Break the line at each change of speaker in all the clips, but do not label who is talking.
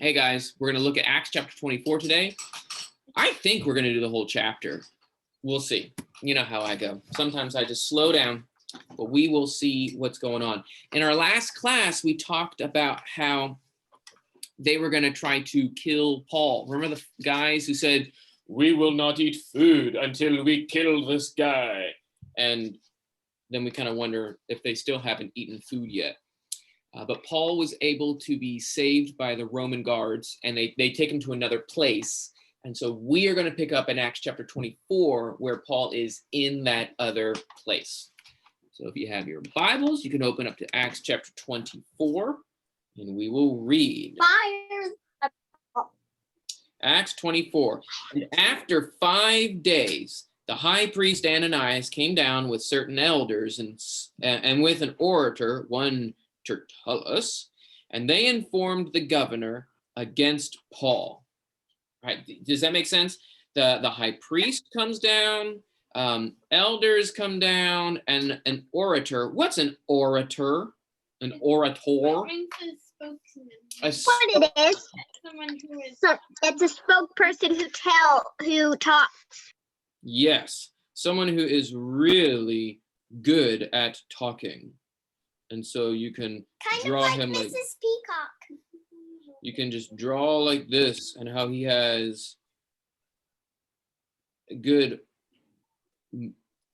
Hey guys, we're going to look at Acts chapter 24 today. I think we're going to do the whole chapter. We'll see. You know how I go. Sometimes I just slow down, but we will see what's going on. In our last class, we talked about how they were going to try to kill Paul. Remember the guys who said, "We will not eat food until we kill this guy." And then we kind of wonder if they still haven't eaten food yet. But Paul was able to be saved by the Roman guards, and they take him to another place. And so we are going to pick up in Acts chapter 24, where Paul is in that other place. So if you have your Bibles, you can open up to Acts chapter 24, and we will read. Acts 24. And after 5 days, the high priest Ananias came down with certain elders and with an orator, one Turtulos, and they informed the governor against Paul. Right? Does that make sense? The high priest comes down, elders come down, and an orator. What's an orator? An orator?
What it is?
Someone
who is. So it's a spokesperson who talks.
Yes, someone who is really good at talking. And so you can
kind
draw
of like
him
Mrs.
like
Peacock.
You can just draw like this, and how he has a good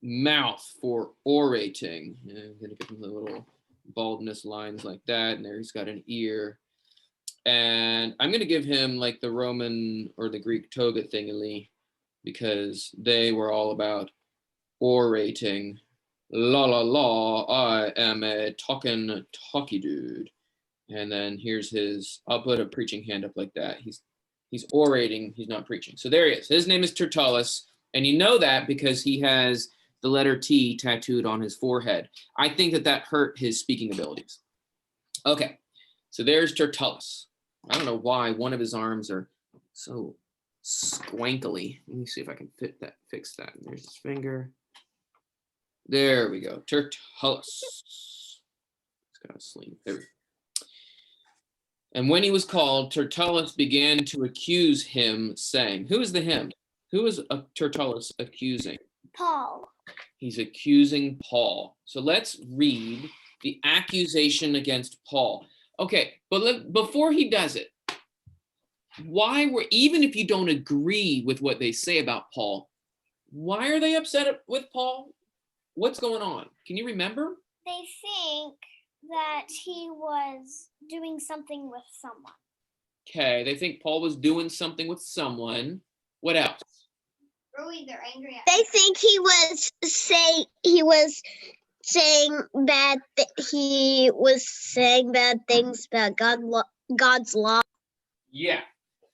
mouth for orating. I'm gonna give him the little baldness lines like that, and there he's got an ear. And I'm gonna give him like the Roman or the Greek toga thingy, because they were all about orating. La la la, I am a talky dude. And then here's his, I'll put a preaching hand up like that. He's orating, he's not preaching. So there he is. His name is Turtulos, and you know that because he has the letter T tattooed on his forehead. I think that hurt his speaking abilities. Okay, so there's Turtulos. I don't know why one of his arms are so squankly. Let me see if I can fix that. There's his finger. There we go. Turtulos. It's got a sling. There we go. And when he was called, Turtulos began to accuse him, saying, who is the him? Who is Turtulos accusing?
Paul.
He's accusing Paul. So let's read the accusation against Paul. Okay, but before he does it, even if you don't agree with what they say about Paul, why are they upset with Paul? What's going on? Can you remember?
They think that he was doing something with someone.
Okay, they think Paul was doing something with someone. What else?
Really, they're angry at him. They think he was saying bad things about God's law.
Yeah,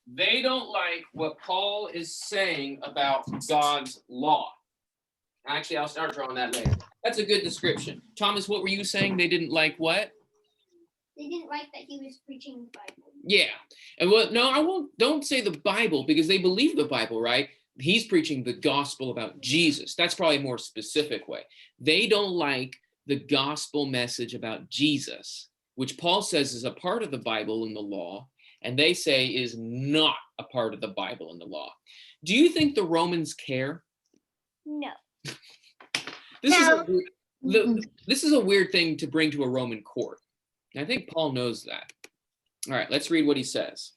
they don't like what Paul is saying about God's law. Actually, I'll start drawing that later. That's a good description. Thomas, what were you saying? They didn't like what?
They didn't like that he was preaching the Bible.
Yeah. And well, no, I won't. Don't say the Bible, because they believe the Bible, right? He's preaching the gospel about Jesus. That's probably a more specific way. They don't like the gospel message about Jesus, which Paul says is a part of the Bible and the law, and they say is not a part of the Bible and the law. Do you think the Romans care?
No.
This is a weird thing to bring to a Roman court. I think Paul knows that. All right, let's read what he says.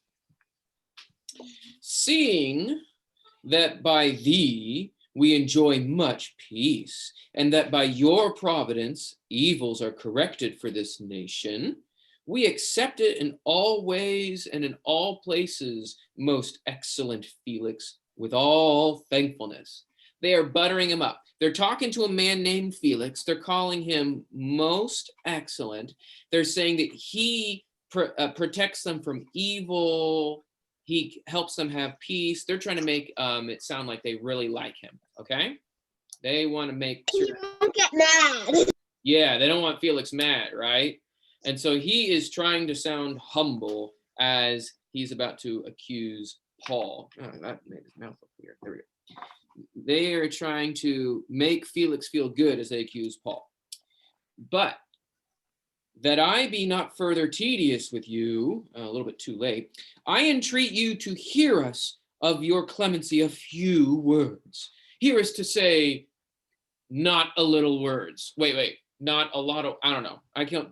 Seeing that by thee we enjoy much peace, and that by your providence evils are corrected for this nation, we accept it in all ways and in all places, most excellent Felix, with all thankfulness. They are buttering him up. They're talking to a man named Felix. They're calling him most excellent. They're saying that he protects them from evil. He helps them have peace. They're trying to make it sound like they really like him, okay? They want to make sure.
He won't get mad.
Yeah, they don't want Felix mad, right? And so he is trying to sound humble as he's about to accuse Paul. Oh, that made his mouth look weird. There we go. They are trying to make Felix feel good as they accuse Paul. But that I be not further tedious with you, a little bit too late, I entreat you to hear us of your clemency a few words. Hear us to say, not a little words. Wait, not a lot of, I don't know. I can't,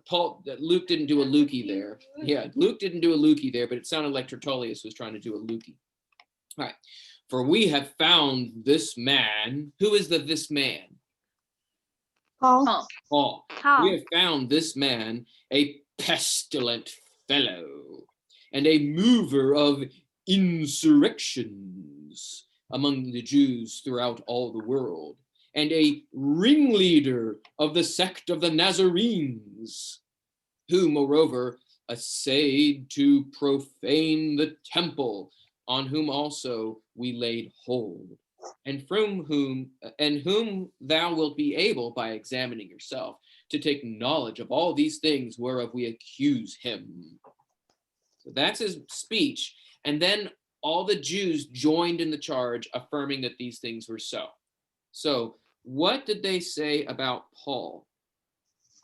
Luke didn't do a Lukey there. Yeah, Luke didn't do a Lukey there, but it sounded like Tertulius was trying to do a Lukey. All right. For we have found this man. Who is this man?
Paul.
Paul. We have found this man a pestilent fellow and a mover of insurrections among the Jews throughout all the world, and a ringleader of the sect of the Nazarenes, who, moreover, essayed to profane the temple, on whom also we laid hold, and whom thou wilt be able, by examining yourself, to take knowledge of all these things whereof we accuse him. So that's his speech. And then all the Jews joined in the charge, affirming that these things were so. So what did they say about Paul?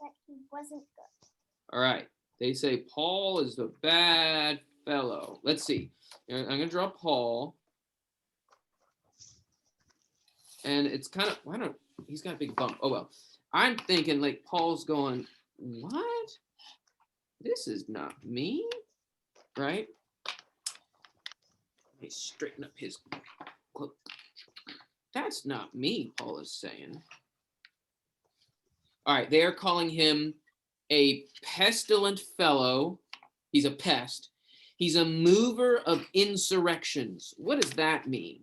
That he wasn't good.
All right. They say Paul is a bad fellow. Let's see. I'm going to draw Paul. And it's kind of, he's got a big bump. Oh, well. I'm thinking like Paul's going, what? This is not me, right? Let me straighten up his cloak. That's not me, Paul is saying. All right, they are calling him a pestilent fellow. He's a pest. He's a mover of insurrections. What does that mean?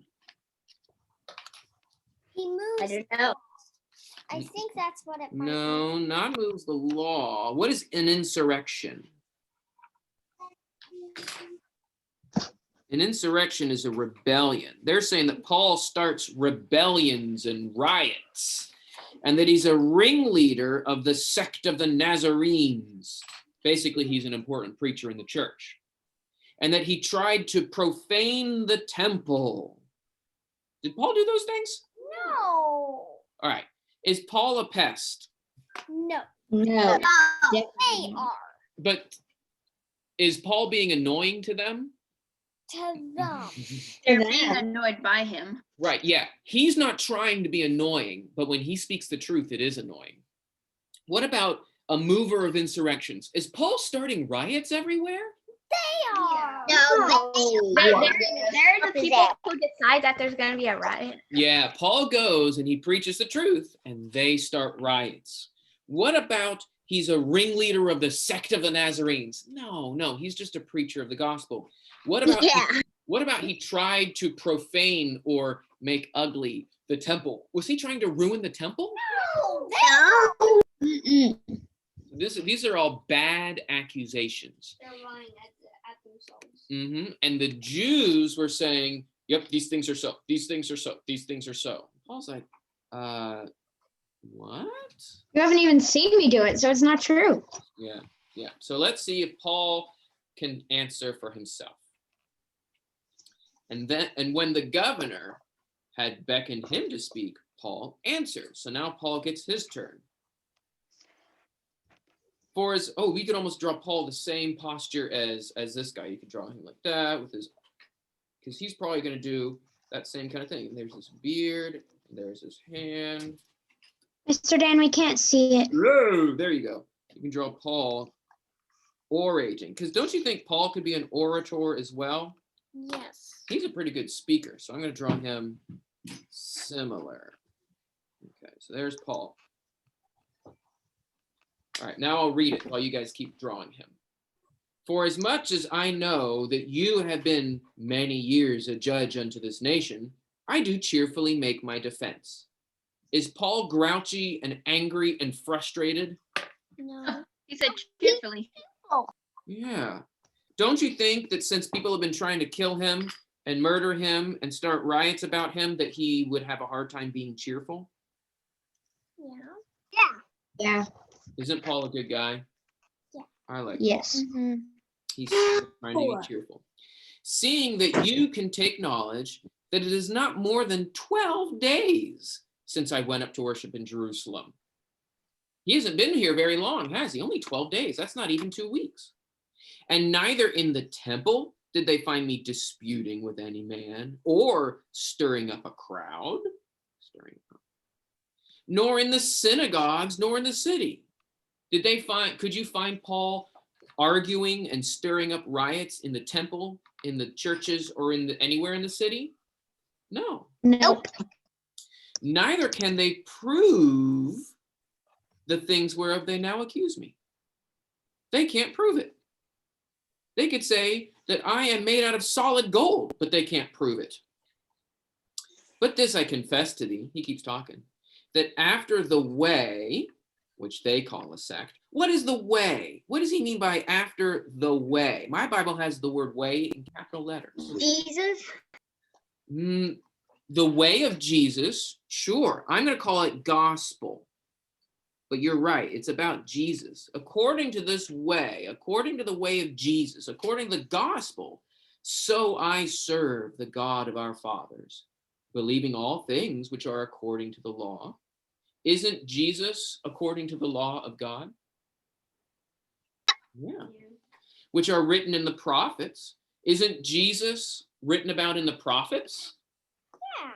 He moves.
I don't know.
I think that's what it might
No,
be.
not moves the law. What is an insurrection? An insurrection is a rebellion. They're saying that Paul starts rebellions and riots, and that he's a ringleader of the sect of the Nazarenes. Basically, he's an important preacher in the church. And that he tried to profane the temple. Did Paul do those things?
No.
All right. Is Paul a pest?
No.
No.
They are.
But is Paul being annoying to them?
To them.
They're
Being
bad.
annoyed by him.
Right, yeah. He's not trying to be annoying, but when he speaks the truth, it is annoying. What about a mover of insurrections? Is Paul starting riots everywhere?
They are.
They're the people who decide that there's going to be a riot.
Yeah, Paul goes and he preaches the truth and they start riots. What about he's a ringleader of the sect of the Nazarenes? No, he's just a preacher of the gospel. What about he tried to profane or make ugly the temple? Was he trying to ruin the temple?
No.
These are all bad accusations.
They're lying at themselves.
And the Jews were saying, yep, these things are so, these things are so, these things are so. Paul's like, what?
You haven't even seen me do it, so it's not true.
Yeah. So let's see if Paul can answer for himself. And when the governor had beckoned him to speak, Paul answered. So now Paul gets his turn. We could almost draw Paul the same posture as this guy. You could draw him like that with his, because he's probably going to do that same kind of thing. There's his beard, there's his hand.
Mr. Dan, we can't see it.
Whoa, there you go. You can draw Paul orating, because don't you think Paul could be an orator as well?
Yes.
He's a pretty good speaker, so I'm going to draw him similar. Okay, so there's Paul. All right, now I'll read it while you guys keep drawing him. For as much as I know that you have been many years a judge unto this nation, I do cheerfully make my defense. Is Paul grouchy and angry and frustrated?
No.
He said cheerfully.
Yeah. Don't you think that since people have been trying to kill him and murder him and start riots about him, that he would have a hard time being cheerful?
Yeah.
Yeah.
Isn't Paul a good guy?
Yeah.
I like
Yes.
Mm-hmm.
He's trying to be cheerful. Seeing that you can take knowledge that it is not more than 12 days since I went up to worship in Jerusalem. He hasn't been here very long, has he? Only 12 days. That's not even 2 weeks. And neither in the temple did they find me disputing with any man or stirring up a crowd, nor in the synagogues, nor in the city. Could you find Paul arguing and stirring up riots in the temple, in the churches, or anywhere in the city? No.
Nope.
Neither can they prove the things whereof they now accuse me. They can't prove it. They could say that I am made out of solid gold, but they can't prove it. But this I confess to thee, he keeps talking, that after the way, which they call a sect. What is the way? What does he mean by after the way? My Bible has the word way in capital letters.
Jesus.
The way of Jesus, sure. I'm going to call it gospel. But you're right. It's about Jesus. According to this way, according to the way of Jesus, according to the gospel, so I serve the God of our fathers, believing all things which are according to the law. Isn't Jesus according to the law of God? Yeah. Which are written in the prophets. Isn't Jesus written about in the prophets?
Yeah.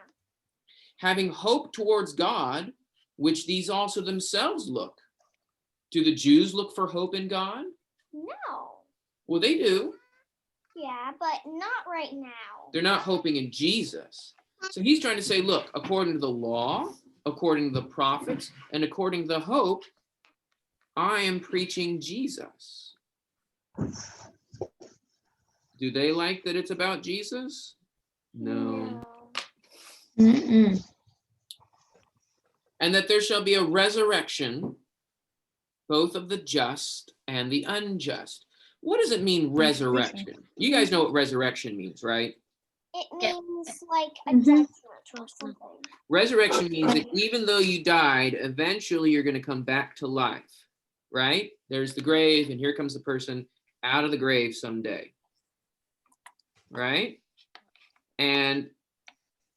Having hope towards God, which these also themselves look. Do the Jews look for hope in God?
No.
Well, they do.
Yeah, but not right now.
They're not hoping in Jesus. So he's trying to say, look, according to the law, according to the prophets, and according to the hope, I am preaching Jesus. Do they like that it's about Jesus? No.
Mm-mm.
And that there shall be a resurrection, both of the just and the unjust. What does it mean, resurrection? You guys know what resurrection means, right?
It
Yeah.
means like a
Mhm.
judgment or something.
Resurrection means that even though you died, eventually you're going to come back to life, right? There's the grave, and here comes the person out of the grave someday, right? And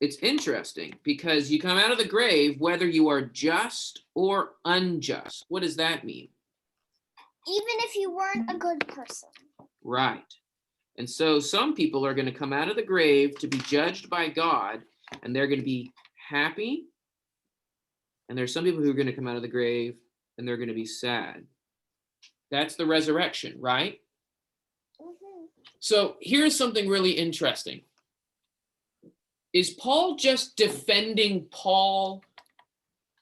it's interesting because you come out of the grave whether you are just or unjust. What does that mean?
Even if you weren't a good person.
Right. And so some people are going to come out of the grave to be judged by God, and they're going to be happy. And there's some people who are going to come out of the grave and they're going to be sad. That's the resurrection, right?
Mhm.
So here's something really interesting. Is Paul just defending Paul,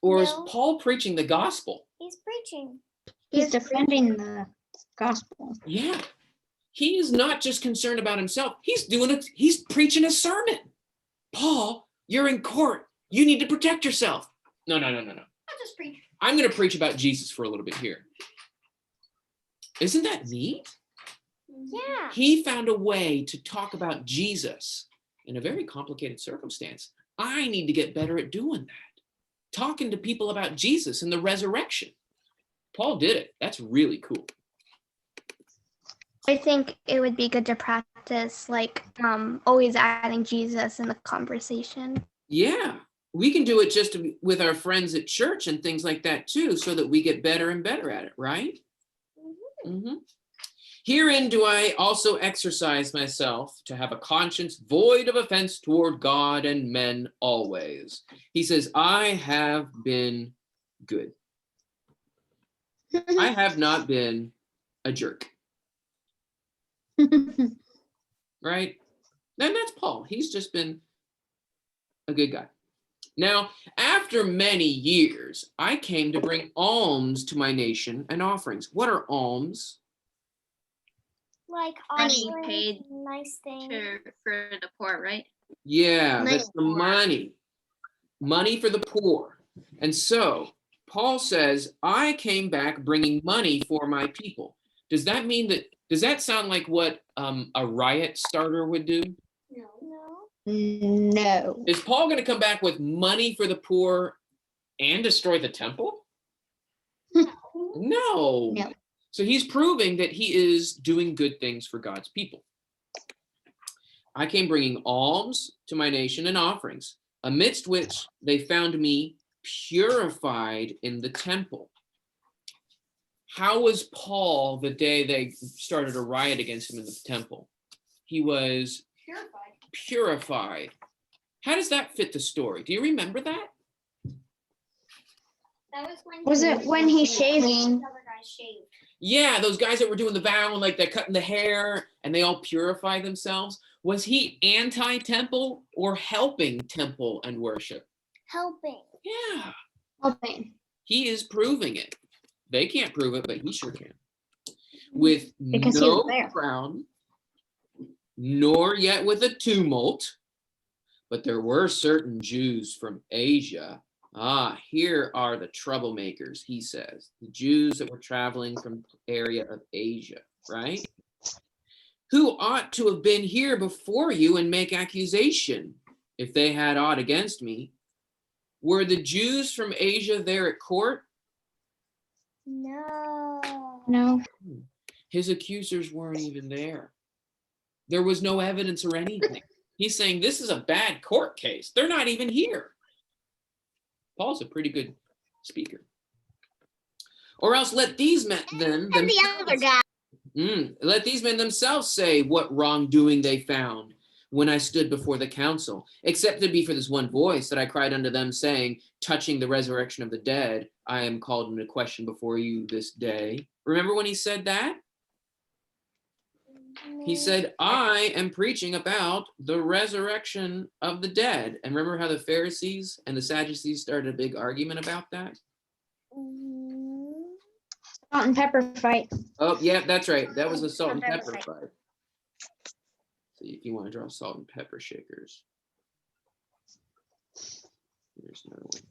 or is
No.
Paul preaching the gospel?
He's preaching.
He's defending the gospel.
Yeah. He is not just concerned about himself. He's doing it. He's preaching a sermon. Paul, you're in court. You need to protect yourself. No.
I'll just preach.
I'm going to preach about Jesus for a little bit here. Isn't that neat?
Yeah.
He found a way to talk about Jesus in a very complicated circumstance. I need to get better at doing that. Talking to people about Jesus and the resurrection. Paul did it. That's really cool.
I think it would be good to practice like always adding Jesus in the conversation.
Yeah, we can do it just with our friends at church and things like that too, so that we get better and better at it, right? Mm-hmm. Herein do I also exercise myself to have a conscience void of offense toward God and men always. He says, I have been good. I have not been a jerk, right? And that's Paul. He's just been a good guy. Now, after many years, I came to bring alms to my nation and offerings. What are alms?
Like
Money
offering
paid
nice things.
for the poor, right?
Yeah,
Money
that's the money for the poor. And so Paul says, I came back bringing money for my people. Does that sound like what a riot starter would do?
No.
No.
Is Paul going to come back with money for the poor and destroy the temple? No.
No.
So he's proving that he is doing good things for God's people. I came bringing alms to my nation and offerings, amidst which they found me purified in the temple. How was Paul the day they started a riot against him in the temple? He was purified. How does that fit the story? Do you remember that?
That was when
Was it when he shaved?
other guys shaved.
Yeah, those guys that were doing the vow and like they're cutting the hair and they all purify themselves. Was he anti-temple or helping temple and worship?
Helping.
Yeah,
Helping.
he is proving it. They can't prove it, but he sure can. With
Because he was
no
there.
crowd, nor yet with a tumult, but there were certain Jews from Asia. Here are the troublemakers, he says. The Jews that were traveling from the area of Asia, right? Who ought to have been here before you and make accusation if they had aught against me. Were the Jews from Asia there at court?
No.
No.
His accusers weren't even there. There was no evidence or anything. He's saying this is a bad court case. They're not even here. Paul's a pretty good speaker. Or else let these men then
And the other guy.
let these men themselves say what wrongdoing they found when I stood before the council, except it be for this one voice that I cried unto them, saying, touching the resurrection of the dead, I am called into question before you this day. Remember when he said that? He said, I am preaching about the resurrection of the dead. And remember how the Pharisees and the Sadducees started a big argument about that?
Salt and pepper fight.
Oh, yeah, that's right. That was a salt and
Salt and
pepper
pepper
fight. See if you want to draw salt and pepper shakers. Here's another one.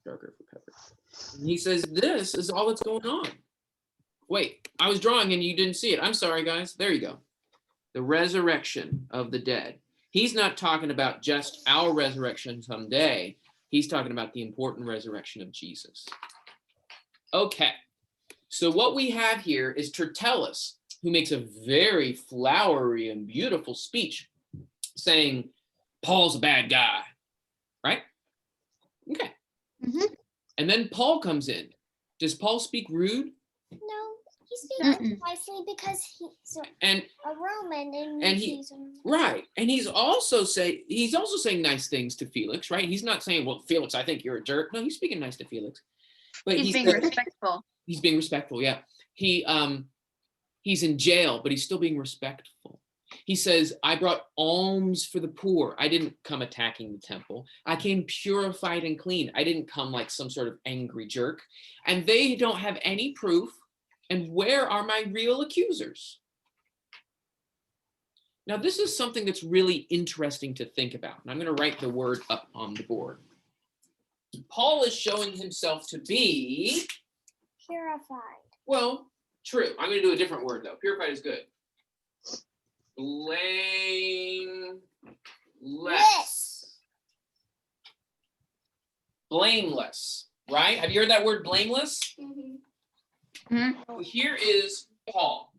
Darker for pepper. And he says, this is all that's going on. Wait, I was drawing and you didn't see it. I'm sorry, guys. There you go. The resurrection of the dead. He's not talking about just our resurrection someday. He's talking about the important resurrection of Jesus. Okay. So what we have here is Turtulos, who makes a very flowery and beautiful speech saying, Paul's a bad guy, right? Okay.
Mhm.
And then Paul comes in. Does Paul speak rude?
No, he speaks nicely because he's
And
a Roman
and he's right. And he's also saying nice things to Felix, right? He's not saying, well, Felix, I think you're a jerk. No, he's speaking nice to Felix. But
He's being respectful.
He's being respectful, yeah. He's in jail, but he's still being respectful. He says, I brought alms for the poor. I didn't come attacking the temple. I came purified and clean. I didn't come like some sort of angry jerk. And they don't have any proof. And where are my real accusers? Now, this is something that's really interesting to think about. And I'm going to write the word up on the board. Paul is showing himself to be
purified.
Well, true. I'm going to do a different word, though. Purified is good. Blameless. Blameless, right? Have you heard that word blameless?
Mm-hmm.
Mhm.
Well, here is Paul.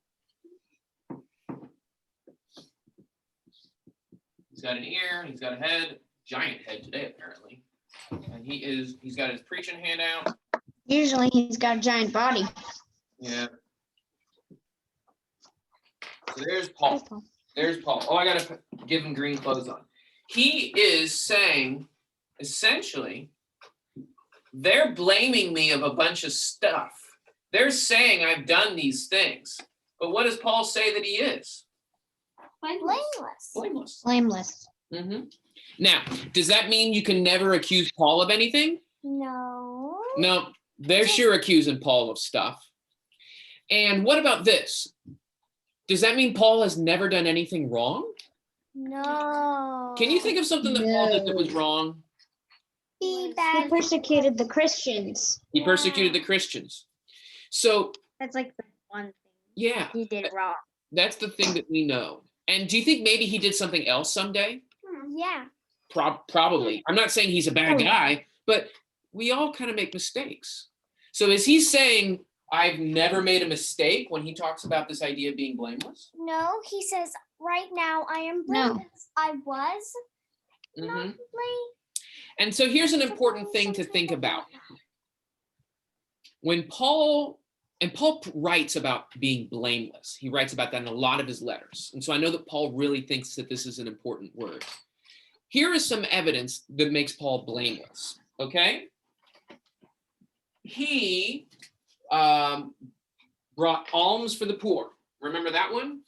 He's got an ear, he's got a head, giant head today, apparently. And he's got his preaching hand out.
Usually he's got a giant body.
Yeah. So there's Paul. There's Paul. Oh, I got to give him green clothes on. He is saying, essentially, they're blaming me of a bunch of stuff. They're saying I've done these things. But what does Paul say that he is?
Blameless.
Blameless.
Blameless.
Mm-hmm. Now, does that mean you can never accuse Paul of anything?
No.
No, they're sure accusing Paul of stuff. And what about this? Does that mean Paul has never done anything wrong?
No.
Can you think of something that Paul did that was wrong?
Be
He
bad.
persecuted the Christians.
He persecuted the Christians. So,
That's like the one thing
yeah,
he did wrong.
that's the thing that we know. And do you think maybe he did something else someday?
Yeah.
Probably. I'm not saying he's a bad guy, but we all kind of make mistakes. So is he saying, I've never made a mistake when he talks about this idea of being blameless?
No, he says, right now I am
No.
blameless. I was
Mhm.
not blameless.
And so here's an important thing to think about. When Paul writes about being blameless, he writes about that in a lot of his letters. And so I know that Paul really thinks that this is an important word. Here is some evidence that makes Paul blameless, okay? He brought alms for the poor. Remember that one?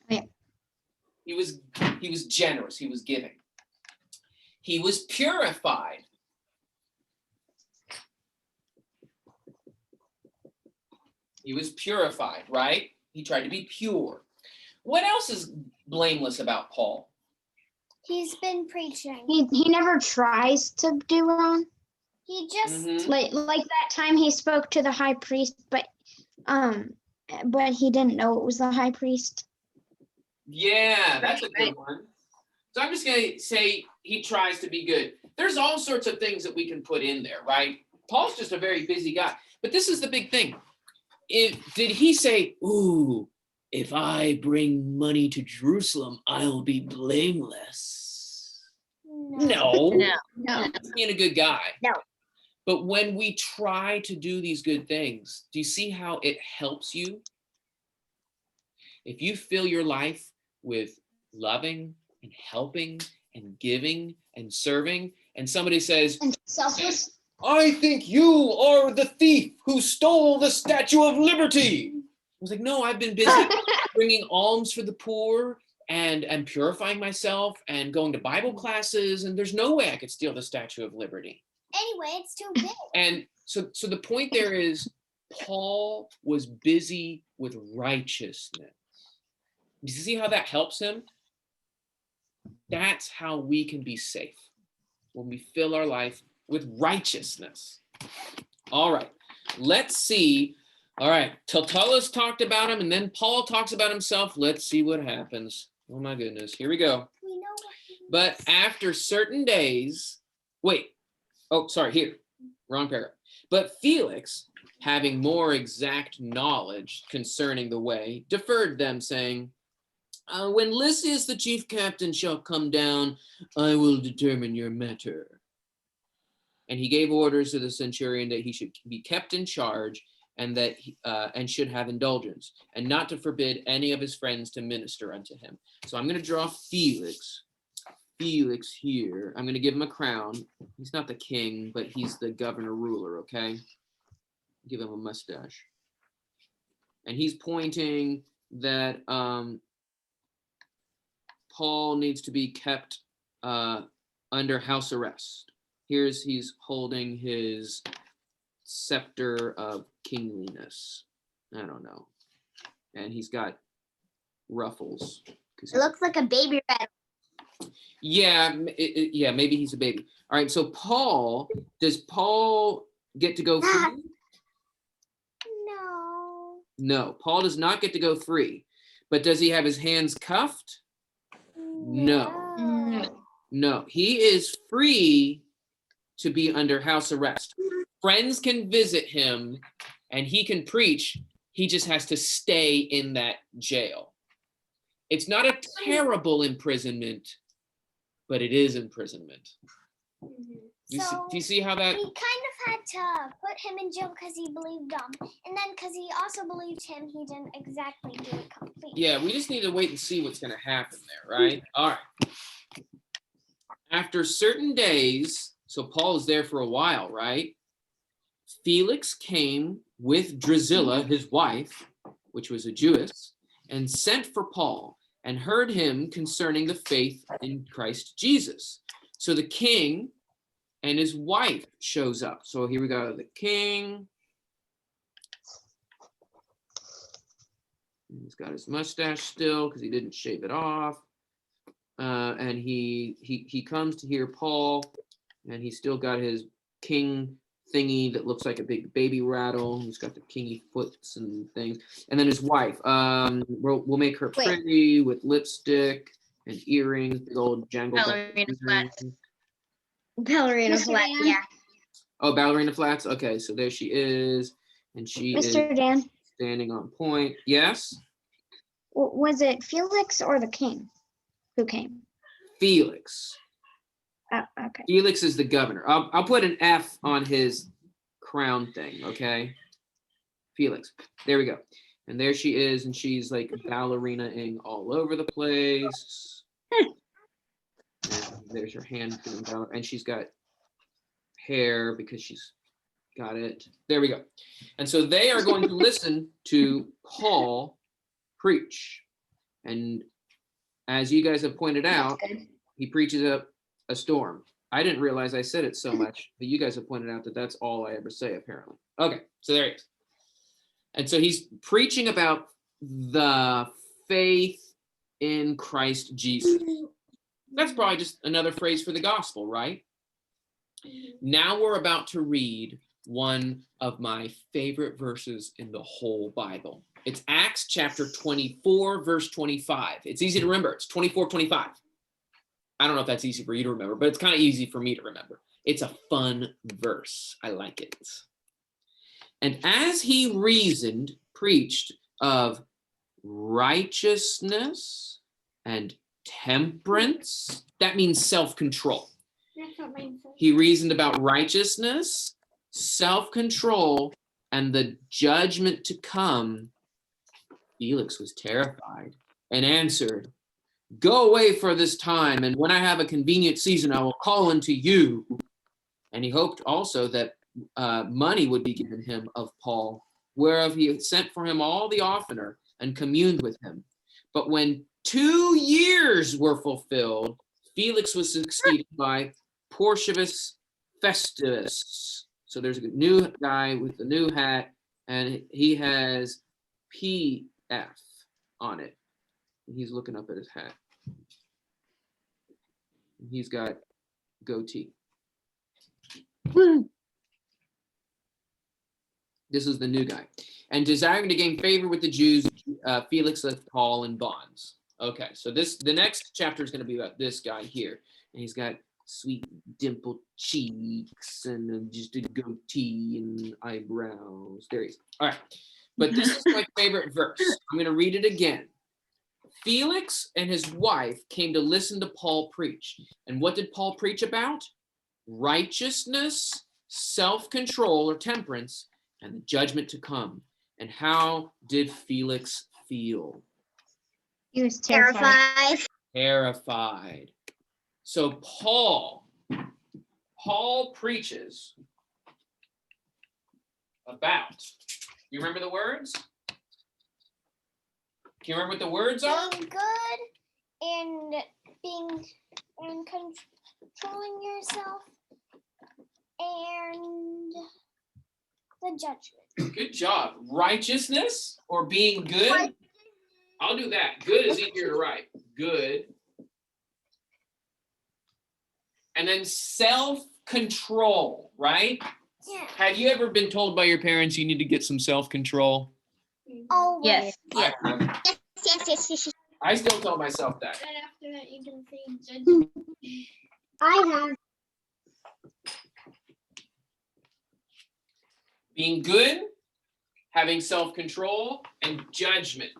Yeah.
He was generous, he was giving. He was purified. He was purified, right? He tried to be pure. What else is blameless about Paul?
He's been preaching.
He never tries to do wrong.
He just
Like that time he spoke to the high priest, but he didn't know it was the high priest.
Yeah, that's a good one. So I'm just going to say he tries to be good. There's all sorts of things that we can put in there, right? Paul's just a very busy guy. But this is the big thing. Did he say, ooh, if I bring money to Jerusalem, I'll be blameless? No.
No.
He's being a good guy.
No.
But when we try to do these good things, do you see how it helps you? If you fill your life with loving and helping and giving and serving, and somebody says,
And selfless.
I think you are the thief who stole the Statue of Liberty. I was like, no, I've been busy bringing alms for the poor and purifying myself and going to Bible classes, and there's no way I could steal the Statue of Liberty.
Anyway, it's too big.
And so the point there is Paul was busy with righteousness. Do you see how that helps him? That's how we can be safe, when we fill our life with righteousness. All right, let's see. All right, Turtulos talked about him, and then Paul talks about himself. Let's see what happens. Oh my goodness, here we go.
We know what he
But after certain days, here, wrong paragraph. But Felix, having more exact knowledge concerning the way, deferred them, saying, when Lysias the chief captain shall come down, I will determine your matter. And he gave orders to the centurion that he should be kept in charge, and that and should have indulgence, and not to forbid any of his friends to minister unto him. So I'm going to draw Felix here. I'm going to give him a crown. He's not the king, but he's the governor ruler, okay? Give him a mustache. And he's pointing that Paul needs to be kept under house arrest. He's holding his scepter of kingliness. I don't know. And he's got ruffles.
It looks like a baby rat.
Yeah, maybe he's a baby. All right, so does Paul get to go free?
No.
No, Paul does not get to go free. But does he have his hands cuffed? No. No, he is free to be under house arrest. Friends can visit him and he can preach. He just has to stay in that jail. It's not a terrible imprisonment, but it is imprisonment. Do you see how that?
He kind of had to put him in jail because he believed him. And then because he also believed him, he didn't exactly do it completely.
Yeah, we just need to wait and see what's going to happen there, right? All right. After certain days, so Paul is there for a while, right? Felix came with Drusilla, his wife, which was a Jewess, and sent for Paul and heard him concerning the faith in Christ Jesus. So the king and his wife shows up. So here we go, the king. He's got his mustache still because he didn't shave it off. And he comes to hear Paul, and he's still got his king thingy that looks like a big baby rattle. He's got the kingy foots and things. And then his wife, we'll make her pretty with lipstick and earrings, big old jangle.
Ballerina flats.
Ballerina
Mr.
flat,
Dan?
yeah.
Oh, ballerina flats. Okay, so there she is, and she
Mr.
is
Dan,
standing on point. Yes,
was it Felix or the king who came?
Felix.
Oh, okay.
Felix is the governor. I'll put an F on his crown thing, okay? Felix. There we go. And there she is, and she's like ballerina-ing all over the place. And there's her hand, and she's got hair because she's got it. There we go. And so they are going to listen to Paul preach. And as you guys have pointed out, he preaches up a storm. I didn't realize I said it so much, but you guys have pointed out that that's all I ever say, apparently. Okay, so there he is. And so he's preaching about the faith in Christ Jesus. That's probably just another phrase for the gospel, right? Now we're about to read one of my favorite verses in the whole Bible. It's Acts chapter 24, verse 25. It's easy to remember. It's 24:25. I don't know if that's easy for you to remember, but it's kind of easy for me to remember. It's a fun verse. I like it. And as he reasoned, preached of righteousness and temperance, that means self-control. He reasoned about righteousness, self-control, and the judgment to come. Felix was terrified and answered, "Go away for this time, and when I have a convenient season, I will call unto you." And he hoped also that money would be given him of Paul, whereof he sent for him all the oftener and communed with him. But when 2 years were fulfilled, Felix was succeeded by Porcius Festus. So there's a new guy with a new hat, and he has PF on it. He's looking up at his hat. He's got goatee. This is the new guy. And desiring to gain favor with the Jews, Felix left Paul in bonds. Okay, so the next chapter is going to be about this guy here. And he's got sweet dimpled cheeks and just a goatee and eyebrows. There he is. All right. But this is my favorite verse. I'm going to read it again. Felix and his wife came to listen to Paul preach. And what did Paul preach about? Righteousness, self-control or temperance, and the judgment to come. And how did Felix feel?
He was terrified.
Terrified. So Paul preaches about, you remember the words? Can you remember what the words are?
Being good and controlling yourself and the judgment.
Good job. Righteousness or being good? I'll do that. Good is easier to write. Good. And then self-control, right?
Yeah.
Have you ever been told by your parents you need to get some self-control?
Always.
Yes.
Yes.
I still tell myself that.
Then after that, you can say judgment.
I have.
Being good, having self-control, and judgment.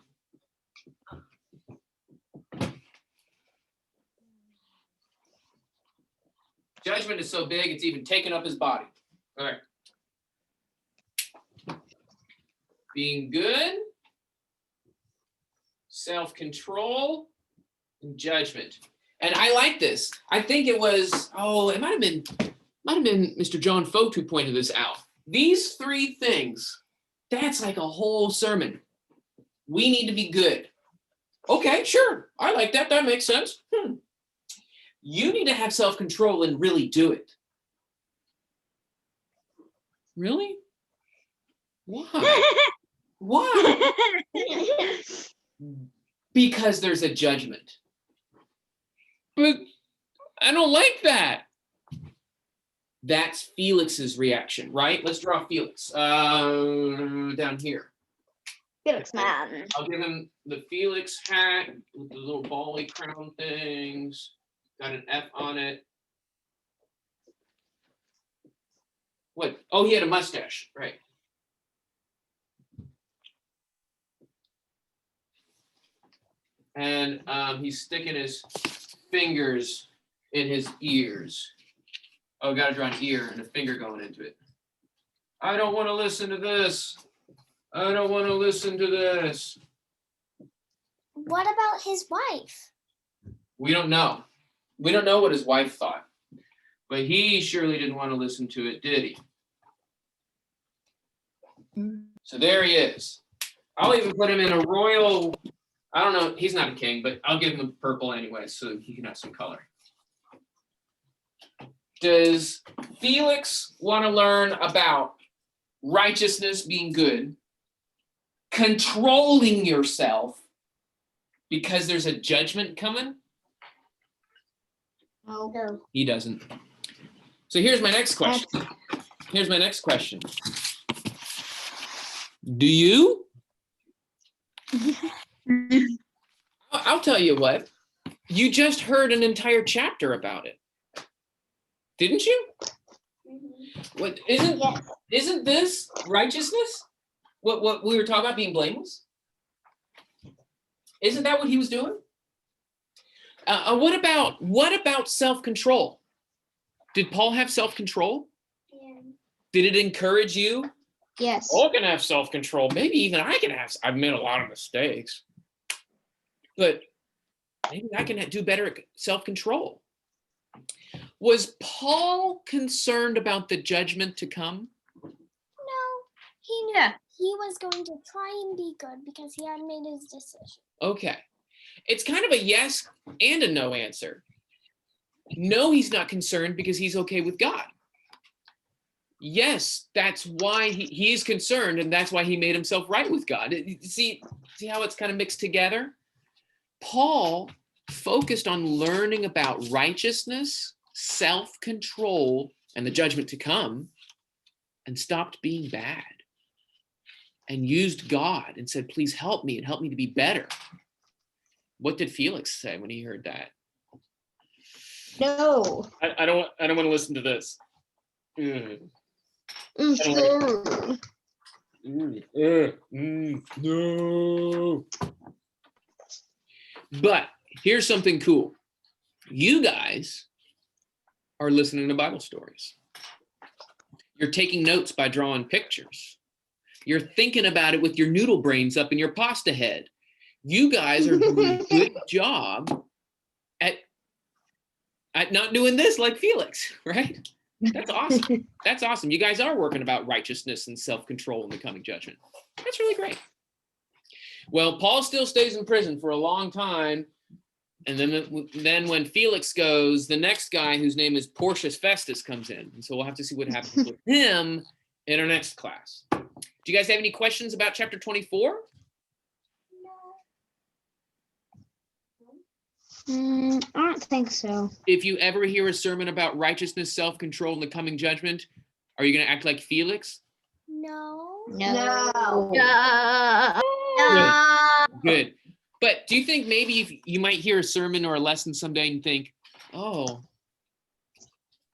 Judgment is so big, it's even taken up his body. All right. Being good, self-control, and judgment. And I like this. I think it was, it might have been Mr. John Fote who pointed this out. These three things, that's like a whole sermon. We need to be good. Okay, sure. I like that. That makes sense. You need to have self-control and really do it. Really? Why? Why? Because there's a judgment. But I don't like that. That's Felix's reaction, right? Let's draw Felix down here.
Felix man.
I'll give him the Felix hat with the little bally crown things. Got an F on it. What? Oh, he had a mustache, right? And he's sticking his fingers in his ears. Oh, got to draw an ear and a finger going into it. I don't want to listen to this. I don't want to listen to this.
What about his wife?
We don't know. We don't know what his wife thought. But he surely didn't want to listen to it, did he? So there he is. I'll even put him in a royal, I don't know, he's not a king, but I'll give him a purple anyway so he can have some color. Does Felix want to learn about righteousness being good, controlling yourself because there's a judgment coming?
No.
He doesn't. So here's my next question. Do you? I'll tell you what. You just heard an entire chapter about it. Didn't you? What isn't this righteousness? What we were talking about, being blameless? Isn't that what he was doing? What about self-control? Did Paul have self-control?
Yeah.
Did it encourage you?
Yes.
Paul can have self-control. Maybe even I can have. I've made a lot of mistakes, but maybe I can do better at self-control. Was Paul concerned about the judgment to come?
No. He knew he was going to try and be good because he had made his decision.
Okay. It's kind of a yes and a no answer. No, he's not concerned because he's okay with God. Yes, that's why he's concerned, and that's why he made himself right with God. See how it's kind of mixed together? Paul focused on learning about righteousness, self-control, and the judgment to come, and stopped being bad, and used God and said, please help me and help me to be better. What did Felix say when he heard that?
No.
I don't want to listen to this. No. But here's something cool. You guys are listening to Bible stories. You're taking notes by drawing pictures. You're thinking about it with your noodle brains up in your pasta head. You guys are doing a good job at not doing this like Felix, right? That's awesome. That's awesome. You guys are working about righteousness and self-control in the coming judgment. That's really great. Well, Paul still stays in prison for a long time. And then when Felix goes, the next guy, whose name is Porcius Festus, comes in. And so we'll have to see what happens with him in our next class. Do you guys have any questions about chapter 24?
I don't think so.
If you ever hear a sermon about righteousness, self-control, and the coming judgment, are you going to act like Felix?
No.
No.
Good. But do you think maybe if you might hear a sermon or a lesson someday and think, oh,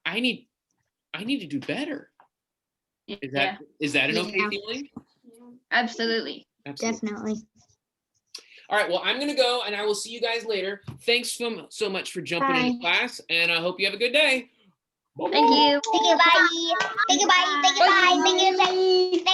I need to do better? Is that an okay feeling?
Absolutely.
Definitely.
All right, well, I'm going to go, and I will see you guys later. Thanks so much for jumping into class, and I hope you have a good day.
Thank you.
Thank you, bye. Thank you, bye. Thank you, bye. Thank you, bye.